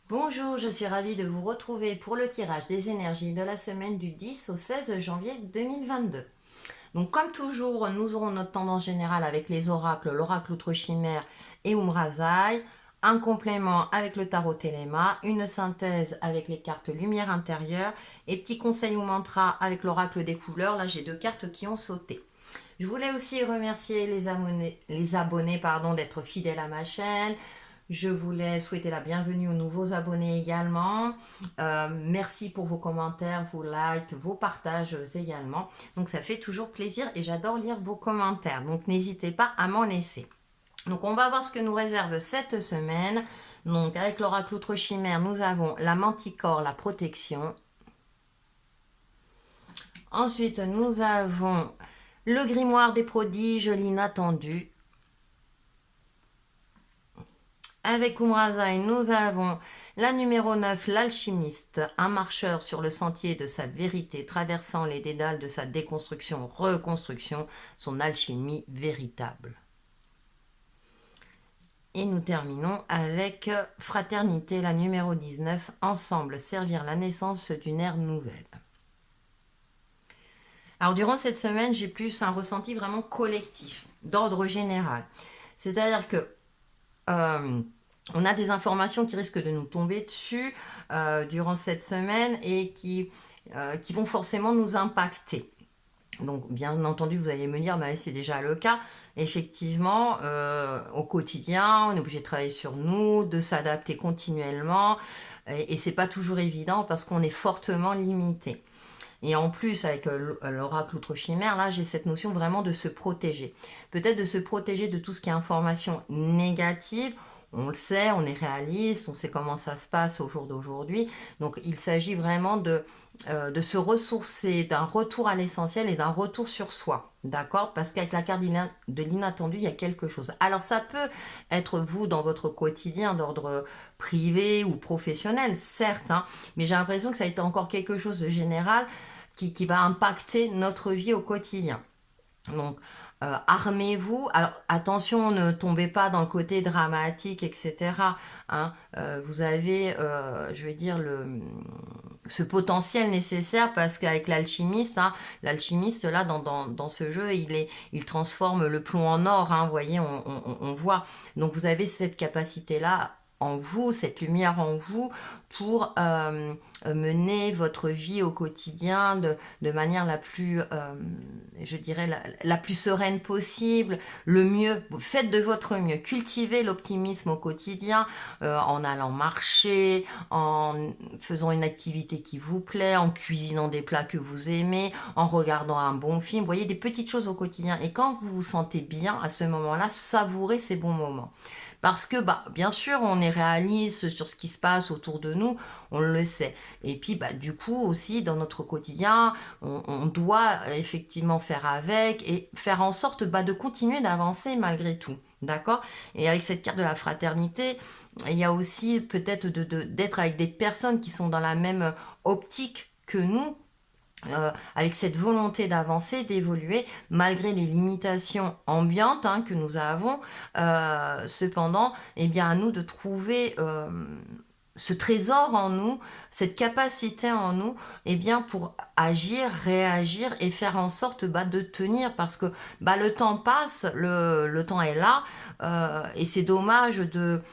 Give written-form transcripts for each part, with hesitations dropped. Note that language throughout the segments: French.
Bonjour, je suis ravie de vous retrouver pour le tirage des énergies de la semaine du 10 au 16 janvier 2022. Donc comme toujours, nous aurons notre tendance générale avec les oracles, l'oracle outre-chimère et Umrazai, un complément avec le tarot Téléma, une synthèse avec les cartes lumière intérieure et petit conseil ou mantra avec l'oracle des couleurs. Là, j'ai deux cartes qui ont sauté. Je voulais aussi remercier les abonnés d'être fidèles à ma chaîne. Je voulais souhaiter la bienvenue aux nouveaux abonnés également. Merci pour vos commentaires, vos likes, vos partages également. Donc ça fait toujours plaisir et j'adore lire vos commentaires. Donc n'hésitez pas à m'en laisser. Donc on va voir ce que nous réserve cette semaine. Donc avec l'oracle outre-chimère, nous avons la manticore, la protection. Ensuite, nous avons le grimoire des prodiges, l'inattendu. Avec Umrazai, nous avons la numéro 9, l'alchimiste, un marcheur sur le sentier de sa vérité, traversant les dédales de sa déconstruction, reconstruction, son alchimie véritable. Et nous terminons avec Fraternité, la numéro 19, ensemble servir la naissance d'une ère nouvelle. Alors durant cette semaine, j'ai plus un ressenti vraiment collectif, d'ordre général. C'est-à-dire que on a des informations qui risquent de nous tomber dessus durant cette semaine et qui vont forcément nous impacter. Donc bien entendu, vous allez me dire, bah, c'est déjà le cas. Effectivement, au quotidien, on est obligé de travailler sur nous, de s'adapter continuellement. Et c'est pas toujours évident parce qu'on est fortement limité. Et en plus, avec l'oracle outre-chimère, là, j'ai cette notion vraiment de se protéger. Peut-être de se protéger de tout ce qui est information négative. On le sait, on est réaliste, on sait comment ça se passe au jour d'aujourd'hui. Donc, il s'agit vraiment de se ressourcer, d'un retour à l'essentiel et d'un retour sur soi. D'accord? Parce qu'avec la carte de l'inattendu, il y a quelque chose. Alors, ça peut être vous dans votre quotidien d'ordre privé ou professionnel, certes, hein, mais j'ai l'impression que ça a été encore quelque chose de général qui va impacter notre vie au quotidien. Donc, armez-vous. Alors, attention, ne tombez pas dans le côté dramatique, etc. Hein. Vous avez, je vais dire, ce potentiel nécessaire parce qu'avec l'alchimiste, hein, l'alchimiste, là, dans ce jeu, il transforme le plomb en or. Hein, vous voyez, on voit. Donc, vous avez cette capacité-là en vous, cette lumière en vous pour mener votre vie au quotidien de manière la plus, je dirais, la plus sereine possible, le mieux. Vous faites de votre mieux. Cultivez l'optimisme au quotidien en allant marcher, en faisant une activité qui vous plaît, en cuisinant des plats que vous aimez, en regardant un bon film. Vous voyez, des petites choses au quotidien. Et quand vous vous sentez bien à ce moment-là, savourez ces bons moments. Parce que, bah, bien sûr, on est réaliste sur ce qui se passe autour de nous, on le sait. Et puis, bah, du coup, aussi, dans notre quotidien, on doit effectivement faire avec et faire en sorte bah, de continuer d'avancer malgré tout. D'accord? Et avec cette carte de la fraternité, il y a aussi peut-être d'être avec des personnes qui sont dans la même optique que nous, avec cette volonté d'avancer, d'évoluer, malgré les limitations ambiantes hein, que nous avons. Cependant, eh bien, à nous de trouver ce trésor en nous, cette capacité en nous, eh bien, pour agir, réagir et faire en sorte bah, de tenir. Parce que bah, le temps passe, le temps est là, et c'est dommage de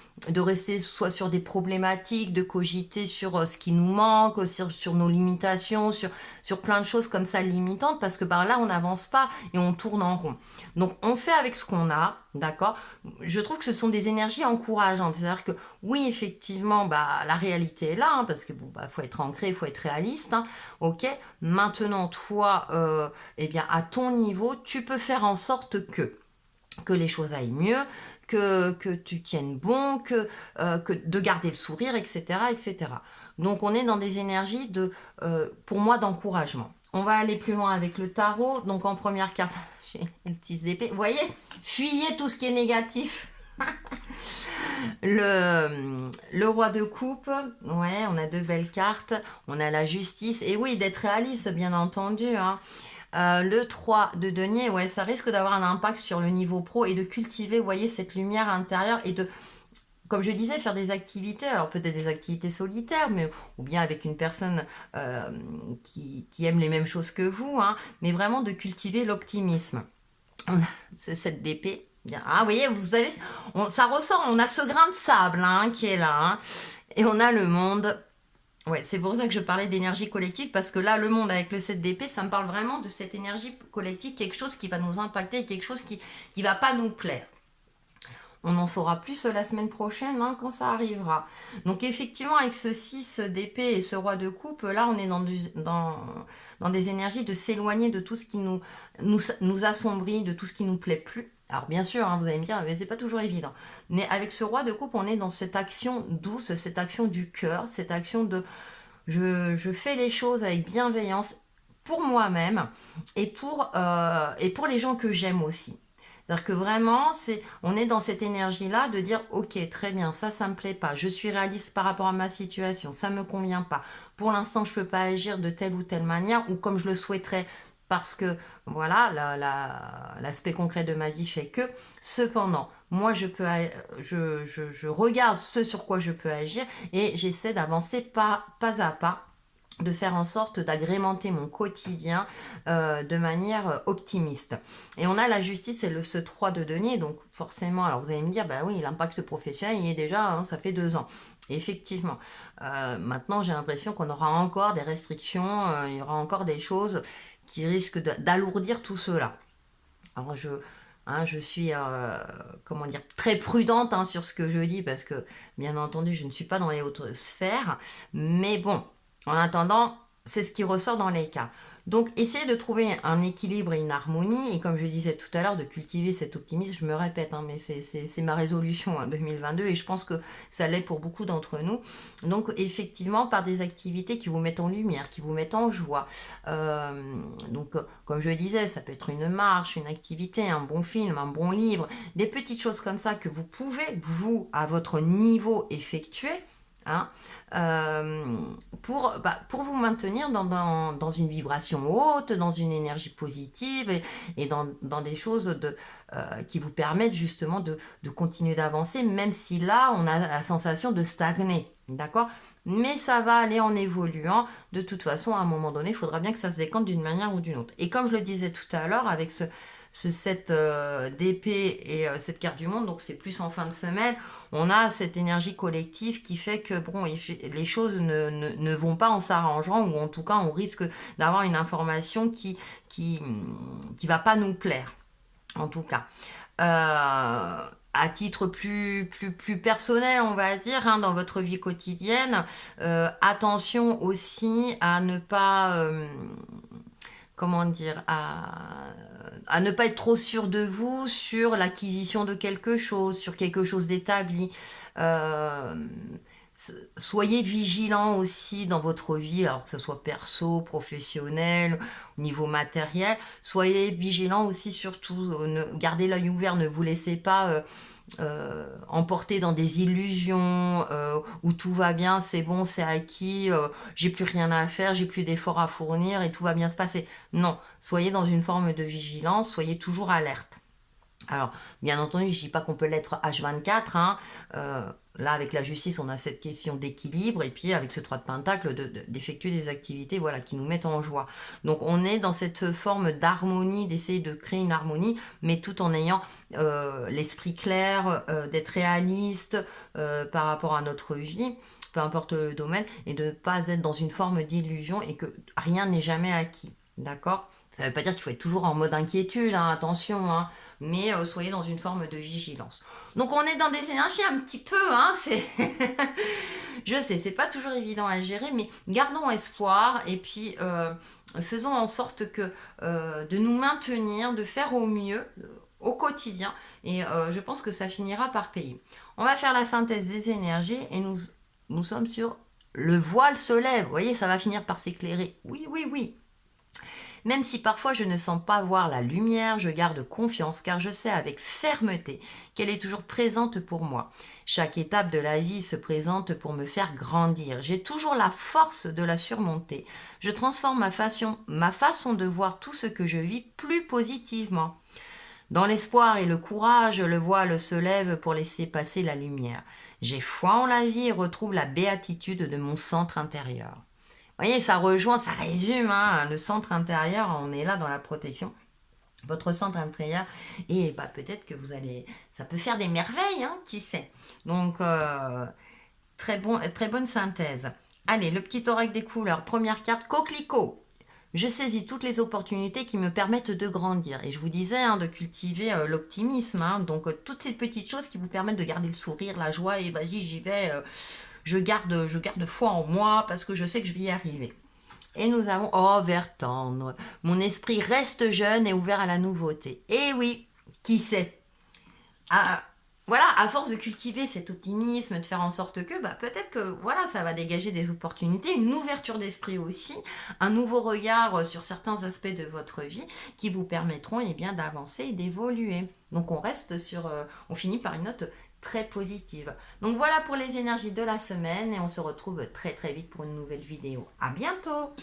rester soit sur des problématiques, de cogiter sur ce qui nous manque, sur nos limitations, sur plein de choses comme ça limitantes, parce que par là, on n'avance pas et on tourne en rond. Donc, on fait avec ce qu'on a, d'accord? Je trouve que ce sont des énergies encourageantes. C'est-à-dire que, oui, effectivement, bah, la réalité est là, hein, parce que, bon, bah, faut être ancré, il faut être réaliste, hein, ok? Maintenant, toi, eh bien, à ton niveau, tu peux faire en sorte que les choses aillent mieux, que tu tiennes bon, que de garder le sourire, etc., etc. Donc on est dans des énergies pour moi, d'encouragement. On va aller plus loin avec le tarot. Donc en première carte, j'ai une petite épée. Vous voyez, fuyez tout ce qui est négatif. Le roi de coupe, ouais, on a deux belles cartes. On a la justice. Et oui, d'être réaliste, bien entendu. Hein. Le 3 de denier, ouais, ça risque d'avoir un impact sur le niveau pro et de cultiver, vous voyez, cette lumière intérieure et de comme je disais, faire des activités, alors peut-être des activités solitaires, mais, ou bien avec une personne qui aime les mêmes choses que vous, hein, mais vraiment de cultiver l'optimisme. C'est cette DP. Bien. Ah, vous voyez, vous savez, ça ressort, on a ce grain de sable hein, qui est là, hein, et on a le monde. Ouais, c'est pour ça que je parlais d'énergie collective, parce que là, le monde avec le 7 d'épée, ça me parle vraiment de cette énergie collective, quelque chose qui va nous impacter, quelque chose qui va pas nous plaire. On en saura plus la semaine prochaine hein, quand ça arrivera. Donc effectivement, avec ce 6 d'épée et ce roi de coupe, là, on est dans des énergies de s'éloigner de tout ce qui nous assombrit, de tout ce qui nous plaît plus. Alors bien sûr, hein, vous allez me dire, mais c'est pas toujours évident. Mais avec ce roi de coupe, on est dans cette action douce, cette action du cœur, cette action de je fais les choses avec bienveillance pour moi-même et pour les gens que j'aime aussi. C'est-à-dire que vraiment, on est dans cette énergie-là de dire, ok, très bien, ça me plaît pas. Je suis réaliste par rapport à ma situation, ça me convient pas. Pour l'instant, je peux pas agir de telle ou telle manière ou comme je le souhaiterais parce que, voilà, l'aspect concret de ma vie fait que. Cependant, moi, je regarde ce sur quoi je peux agir et j'essaie d'avancer pas à pas, de faire en sorte d'agrémenter mon quotidien de manière optimiste. Et on a la justice et ce 3 de denier, donc forcément, alors vous allez me dire, bah oui, l'impact professionnel, il est déjà, hein, ça fait 2 ans. Et effectivement, maintenant j'ai l'impression qu'on aura encore des restrictions, il y aura encore des choses qui risquent d'alourdir tout cela. Alors je suis comment dire, très prudente hein, sur ce que je dis parce que bien entendu je ne suis pas dans les hautes sphères, mais bon, en attendant, c'est ce qui ressort dans les cas. Donc essayez de trouver un équilibre et une harmonie, et comme je disais tout à l'heure, de cultiver cet optimisme, je me répète, hein, mais c'est ma résolution hein, 2022, et je pense que ça l'est pour beaucoup d'entre nous. Donc effectivement, par des activités qui vous mettent en lumière, qui vous mettent en joie. Donc comme je disais, ça peut être une marche, une activité, un bon film, un bon livre, des petites choses comme ça que vous pouvez, vous, à votre niveau, effectuer. Hein, pour vous maintenir dans une vibration haute, dans une énergie positive et dans des choses qui vous permettent justement de continuer d'avancer, même si là, on a la sensation de stagner. D'accord? Mais ça va aller en évoluant. De toute façon, à un moment donné, il faudra bien que ça se décante d'une manière ou d'une autre. Et comme je le disais tout à l'heure, avec ce 7 d'épée et cette carte du monde, donc c'est plus en fin de semaine, on a cette énergie collective qui fait que bon, les choses ne vont pas en s'arrangeant, ou en tout cas on risque d'avoir une information qui va pas nous plaire, en tout cas. À titre plus personnel, on va dire, hein, dans votre vie quotidienne, attention aussi à ne pas, comment dire, à ne pas être trop sûr de vous sur l'acquisition de quelque chose, sur quelque chose d'établi. Euh, Soyez vigilant aussi dans votre vie, alors que ce soit perso, professionnel, au niveau matériel. Soyez vigilant aussi surtout, gardez l'œil ouvert, ne vous laissez pas emporter dans des illusions où tout va bien, c'est bon, c'est acquis, j'ai plus rien à faire, j'ai plus d'efforts à fournir et tout va bien se passer. Non, soyez dans une forme de vigilance, soyez toujours alerte. Alors, bien entendu, je ne dis pas qu'on peut l'être H24. Hein. Là, avec la justice, on a cette question d'équilibre. Et puis, avec ce 3 de pentacle, d'effectuer des activités voilà, qui nous mettent en joie. Donc, on est dans cette forme d'harmonie, d'essayer de créer une harmonie, mais tout en ayant l'esprit clair, d'être réaliste par rapport à notre vie, peu importe le domaine, et de ne pas être dans une forme d'illusion et que rien n'est jamais acquis. D'accord ? Ça ne veut pas dire qu'il faut être toujours en mode inquiétude, hein, attention, hein, mais soyez dans une forme de vigilance. Donc on est dans des énergies un petit peu, hein, je sais, c'est pas toujours évident à gérer, mais gardons espoir et puis faisons en sorte que de nous maintenir, de faire au mieux au quotidien, et je pense que ça finira par payer. On va faire la synthèse des énergies et nous sommes sur le voile se lève. Vous voyez, ça va finir par s'éclairer. Oui, oui, oui. Même si parfois je ne sens pas voir la lumière, je garde confiance car je sais avec fermeté qu'elle est toujours présente pour moi. Chaque étape de la vie se présente pour me faire grandir. J'ai toujours la force de la surmonter. Je transforme ma façon de voir tout ce que je vis plus positivement. Dans l'espoir et le courage, le voile se lève pour laisser passer la lumière. J'ai foi en la vie et retrouve la béatitude de mon centre intérieur. Vous voyez, ça rejoint, ça résume, hein, le centre intérieur, on est là dans la protection. Votre centre intérieur, et bah, peut-être que vous allez, ça peut faire des merveilles, hein, qui sait. Donc, très bonne synthèse. Allez, le petit oracle des couleurs, première carte, coquelicot. Je saisis toutes les opportunités qui me permettent de grandir. Et je vous disais, hein, de cultiver l'optimisme. Hein, donc, toutes ces petites choses qui vous permettent de garder le sourire, la joie, et vas-y, j'y vais, je garde foi en moi parce que je sais que je vais y arriver. Et nous avons, oh, vert tendre, mon esprit reste jeune et ouvert à la nouveauté. Et oui, qui sait, à, voilà, à force de cultiver cet optimisme, de faire en sorte que, bah, peut-être que voilà, ça va dégager des opportunités, une ouverture d'esprit aussi, un nouveau regard sur certains aspects de votre vie qui vous permettront eh bien, d'avancer et d'évoluer. Donc on reste sur, on finit par une note très positive. Donc voilà pour les énergies de la semaine et on se retrouve très très vite pour une nouvelle vidéo. À bientôt!